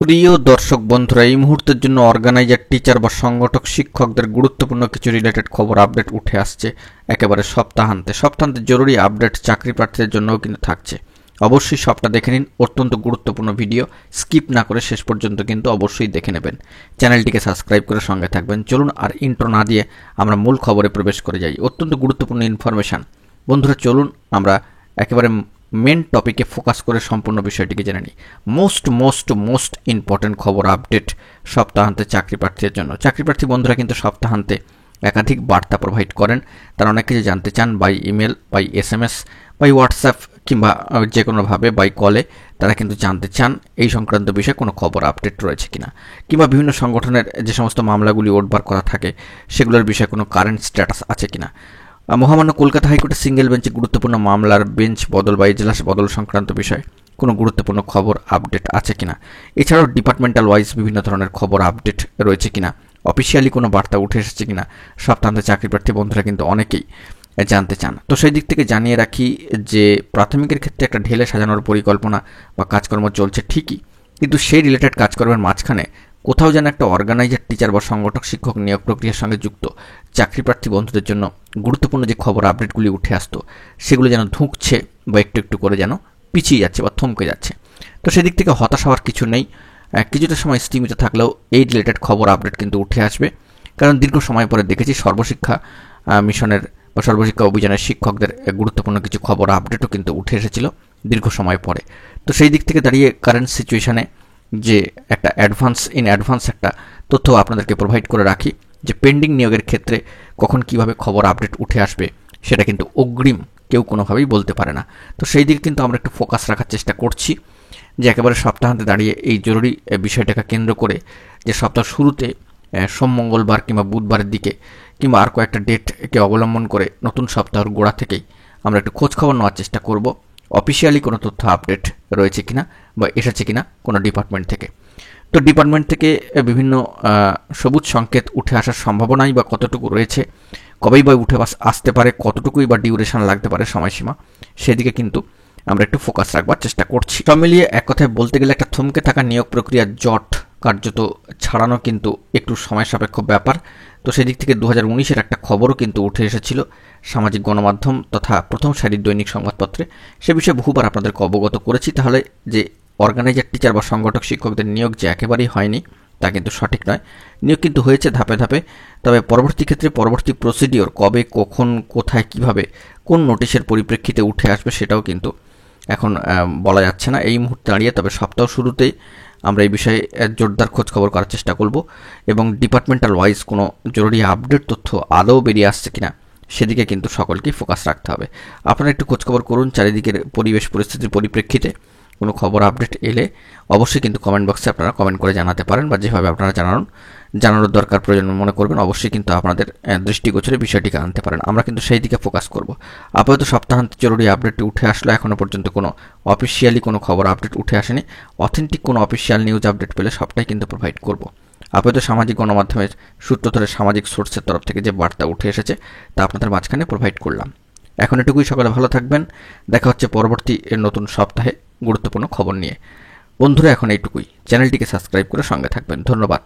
প্রিয় দর্শক বন্ধুরা, এই মুহূর্তের জন্য অর্গানাইজার, টিচার বা সংগঠক শিক্ষকদের গুরুত্বপূর্ণ কিছু রিলেটেড খবর আপডেট উঠে আসছে একেবারে সপ্তাহান্তে জরুরি আপডেট চাকরি প্রার্থীদের জন্যও কিন্তু থাকছে। অবশ্যই সবটা দেখে নিন, অত্যন্ত গুরুত্বপূর্ণ ভিডিও, স্কিপ না করে শেষ পর্যন্ত কিন্তু অবশ্যই দেখে নেবেন। চ্যানেলটিকে সাবস্ক্রাইব করে সঙ্গে থাকবেন। চলুন আর ইন্ট্রো না দিয়ে আমরা মূল খবরে প্রবেশ করে যাই। অত্যন্ত গুরুত্বপূর্ণ ইনফরমেশন বন্ধুরা, চলুন আমরা একেবারে মেন টপিকে ফোকাস করে সম্পূর্ণ বিষয়টিকে জেনে নিই। মোস্ট ইম্পর্টেন্ট খবর আপডেট সপ্তাহান্তে চাকরি প্রার্থীদের জন্য। চাকরি প্রার্থী বন্ধুরা কিন্তু সপ্তাহান্তে একাধিক বার্তা প্রোভাইড করেন। তারা অনেক কিছু জানতে চান, by email, by SMS, by WhatsApp কিংবা যে কোনোভাবে বাই কলে তারা কিন্তু জানতে চান এই সংক্রান্ত বিষয়ে কোনো খবর আপডেট রয়েছে কিনা, কিংবা বিভিন্ন সংগঠনের যে সমস্ত মামলাগুলি ওঠবার কথা থাকে সেগুলোর বিষয়ে কোনো কারেন্ট স্ট্যাটাস আছে কিনা। মহামান্য কলকাতা হাইকোর্টের সিঙ্গেল বেঞ্চে গুরুত্বপূর্ণ মামলার বেঞ্চ বদল বা এজলাস বদল সংক্রান্ত বিষয়ে কোনো গুরুত্বপূর্ণ খবর আপডেট আছে কিনা। এছাড়াও ডিপার্টমেন্টাল ওয়াইজ বিভিন্ন ধরনের খবর আপডেট রয়েছে কিনা, অফিসিয়ালি কোনো বার্তা উঠে এসেছে কিনা, সপ্তাহান্তে চাকরি প্রার্থী বন্ধুরা কিন্তু অনেকেই জানতে চান। তো সেই দিক থেকে জানিয়ে রাখি যে প্রাথমিকের ক্ষেত্রে একটা ঢেলে সাজানোর পরিকল্পনা বা কাজকর্ম চলছে ঠিকই, কিন্তু সেই রিলেটেড কাজকর্মের মাঝখানে কোথাও যেন একটা অর্গানাইজার, টিচার বা সংগঠক শিক্ষক নিয়োগ প্রক্রিয়ার সঙ্গে যুক্ত চাকরি প্রার্থী বন্ধুদের জন্য গুরুত্বপূর্ণ যে খবর আপডেটগুলি উঠে আসতো সেগুলো যেন ধুঁকছে বা একটু করে যেন পিছিয়ে যাচ্ছে বা থমকে যাচ্ছে। তো সেদিক থেকে হতাশ হওয়ার কিছু নেই। কিছুটা সময় স্তীমিত থাকলেও এই রিলেটেড খবর আপডেট কিন্তু উঠে আসবে, কারণ দীর্ঘ সময় পরে দেখেছি সর্বশিক্ষা মিশনের বা সর্বশিক্ষা অভিযানের শিক্ষকদের গুরুত্বপূর্ণ কিছু খবর আপডেটও কিন্তু উঠে এসেছিল দীর্ঘ সময় পরে। তো সেই দিক থেকে দাঁড়িয়ে কারেন্ট সিচুয়েশানে যে একটা অ্যাডভান্স একটা তথ্য আপনাদেরকে প্রোভাইড করে রাখি যে পেন্ডিং নিয়োগের ক্ষেত্রে কখন কিভাবে খবর আপডেট উঠে আসবে সেটা কিন্তু অগ্রিম কেউ কোনোভাবেই বলতে পারে না। তো সেই দিকে কিন্তু আমরা একটু ফোকাস রাখার চেষ্টা করছি যে একেবারে সপ্তাহান্তে দাঁড়িয়ে এই জরুরি বিষয়টাকে কেন্দ্র করে যে সপ্তাহ শুরুতে সোম, মঙ্গলবার কিংবা বুধবারের দিকে কিংবা আর কয়েকটা ডেটকে অবলম্বন করে নতুন সপ্তাহের গোড়া থেকেই আমরা একটু খোঁজখবর নেওয়ার চেষ্টা করব অফিসিয়ালি কোনো তথ্য আপডেট রয়েছে কিনা বা এসেছে কিনা কোনো ডিপার্টমেন্ট থেকে। তো ডিপার্টমেন্ট থেকে বিভিন্ন সবুজ সংকেত উঠে আসার সম্ভাবনাই বা কতটুকু রয়েছে, কবেই বা উঠে আসতে পারে, কতটুকুই বা ডিউরেশন লাগতে পারে সময়সীমা, সেদিকে কিন্তু আমরা একটু ফোকাস রাখবার চেষ্টা করছি। সব মিলিয়ে এক কথায় বলতে গেলে একটা থমকে থাকা নিয়োগ প্রক্রিয়ার জট কার্যত ছাড়ানো কিন্তু একটু সময় সাপেক্ষ ব্যাপার। তো সেদিক থেকে 2019-এর একটা খবরও কিন্তু উঠে এসেছিল সামাজিক গণমাধ্যম তথা প্রথম সারির দৈনিক সংবাদপত্রে। সে বিষয়ে বহুবার আপনাদেরকে অবগত করেছি। তাহলে যে অর্গানাইজার, টিচার বা সংগঠক শিক্ষকদের নিয়োগ যে একেবারেই হয়নি তা কিন্তু সঠিক নয়। নিয়োগ কিন্তু হয়েছে ধাপে ধাপে, তবে পরবর্তী ক্ষেত্রে পরবর্তী প্রসিডিওর কবে, কখন, কোথায়, কিভাবে, কোন নোটিশের পরিপ্রেক্ষিতে উঠে আসবে সেটাও কিন্তু এখন বলা যাচ্ছে না এই মুহূর্তে দাঁড়িয়ে। তবে সপ্তাহ শুরুতেই আমরা এই বিষয়ে জোরদার খোঁজখবর করার চেষ্টা করব এবং ডিপার্টমেন্টাল ওয়াইজ কোনো জরুরি আপডেট তথ্য আদৌ বেরিয়ে আসছে কিনা সেদিকে কিন্তু সকলকেই ফোকাস রাখতে হবে। আপনারা একটু খোঁজখবর করুন চারিদিকের পরিবেশ পরিস্থিতির পরিপ্রেক্ষিতে কোনো খবর আপডেট এলে অবশ্যই কিন্তু কমেন্ট বক্সে আপনারা কমেন্ট করে জানাতে পারেন, বা যেভাবে আপনারা জানানোর দরকার প্রয়োজন মনে করবেন অবশ্যই কিন্তু আপনাদের দৃষ্টিগোচরে বিষয়টিকে আনতে পারেন। আমরা কিন্তু সেই দিকে ফোকাস করব। আপাতত সপ্তাহান্তে জরুরি আপডেটটি উঠে আসলো, এখনও পর্যন্ত কোনো অফিসিয়ালি কোনো খবর আপডেট উঠে আসেনি। অথেন্টিক কোনো অফিসিয়াল নিউজ আপডেট পেলে সবটাই কিন্তু প্রোভাইড করব। আপাতত সামাজিক গণমাধ্যমের সূত্র ধরে সামাজিক সোর্সের তরফ থেকে যে বার্তা উঠে এসেছে তা আপনাদের মাঝখানে প্রোভাইড করলাম। এখন এটুকুই, সকলে ভালো থাকবেন। দেখা হচ্ছে পরবর্তী নতুন সপ্তাহে গুরুত্বপূর্ণ খবর নিয়ে। বন্ধুরা এখন এইটুকুই, চ্যানেলটিকে সাবস্ক্রাইব করে সঙ্গে থাকবেন। ধন্যবাদ।